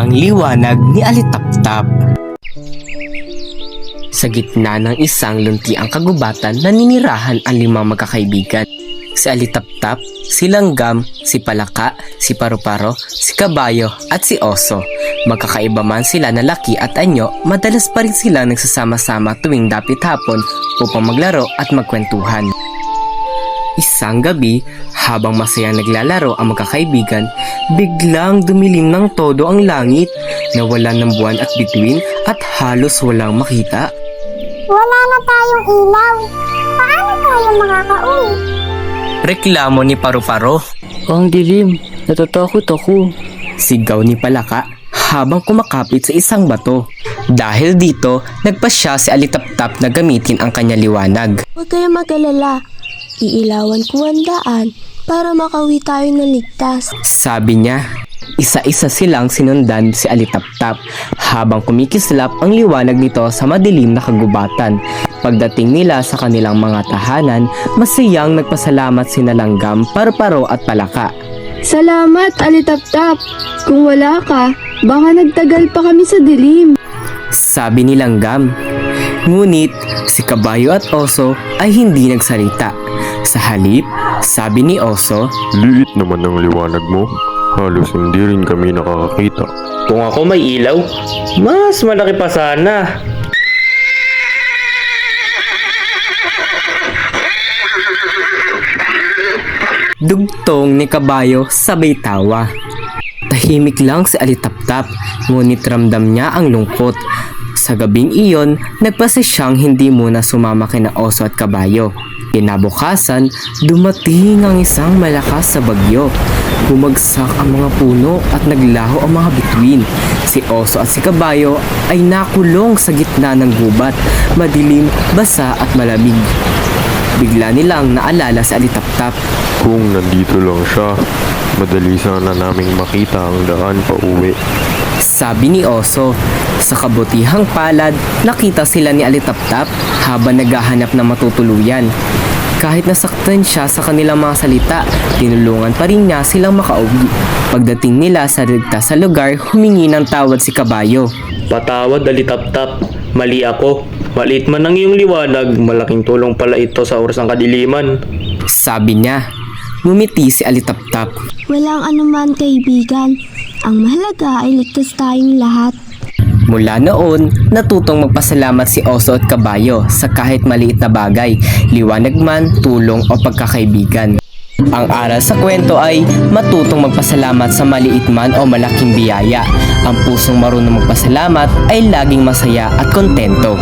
Ang liwanag ni Alitaptap. Sa gitna ng isang luntiang kagubatan, naninirahan ang 5 magkakaibigan. Si Alitaptap, si Langgam, si Palaka, si Paru-Paro, si Kabayo at si Oso. Magkakaiba man sila na laki at anyo, madalas pa rin sila nagsasama-sama tuwing dapit hapon upang maglaro at magkwentuhan. Isang gabi, habang masayang naglalaro ang magkakaibigan, biglang dumilim ng todo ang langit, nawala ng buwan at bituin at halos walang makita. Wala na tayong ilaw. Paano tayo makakauwi? Reklamo ni Paru-Paro. Ang dilim, natatakot ako. Sigaw ni Palaka habang kumakapit sa isang bato. Dahil dito, nagpasya si Alitaptap na gamitin ang kanya liwanag. Huwag kayong mag-alala. Iilawan ko ang daan para makauwi tayo ng ligtas. Sabi niya. Isa-isa silang sinundan si Alitaptap habang kumikislap ang liwanag nito sa madilim na kagubatan. Pagdating nila sa kanilang mga tahanan, masayang nagpasalamat sina Langgam, Paru-Paro at Palaka. Salamat, Alitaptap. Kung wala ka, baka nagtagal pa kami sa dilim. Sabi ni Langgam. Ngunit si Kabayo at Oso ay hindi nagsalita. Sa halip, sabi ni Oso, Liit naman ang liwanag mo. Halos hindi rin kami nakakakita. Kung ako may ilaw, mas malaki pa sana. Dugtong ni Kabayo sabay tawa. Tahimik lang si Alitaptap, ngunit ramdam niya ang lungkot. Sa gabing iyon, nagpasya siyang hindi muna sumama kina Oso at Kabayo. Kinabukasan, dumating ang isang malakas sa bagyo. Bumagsak ang mga puno at naglaho ang mga bituin. Si Oso at si Kabayo ay nakulong sa gitna ng gubat, madilim, basa at malamig. Bigla nilang naalala si Alitaptap. Kung nandito lang siya, madali sana naming makita ang daan pa uwi. Sabi ni Oso. Sa kabutihang palad, nakita sila ni Alitaptap habang naghahanap ng matutuluyan. Kahit nasaktan siya sa kanilang mga salita, tinulungan pa rin niya silang makauwi. Pagdating nila sa ligtas sa lugar, humingi ng tawad si Kabayo. Patawad, Alitaptap. Mali ako. Maliit man ang iyong liwanag, malaking tulong pala ito sa oras ng kadiliman. Sabi niya. Ngumiti si Alitaptap. Walang anuman, kaibigan. Ang mahalaga ay ligtas tayong lahat. Mula noon, natutong magpasalamat si Oso at Kabayo sa kahit maliit na bagay, liwanag man, tulong o pagkakaibigan. Ang aral sa kwento ay matutong magpasalamat sa maliit man o malaking biyaya. Ang pusong marunong magpasalamat ay laging masaya at kontento.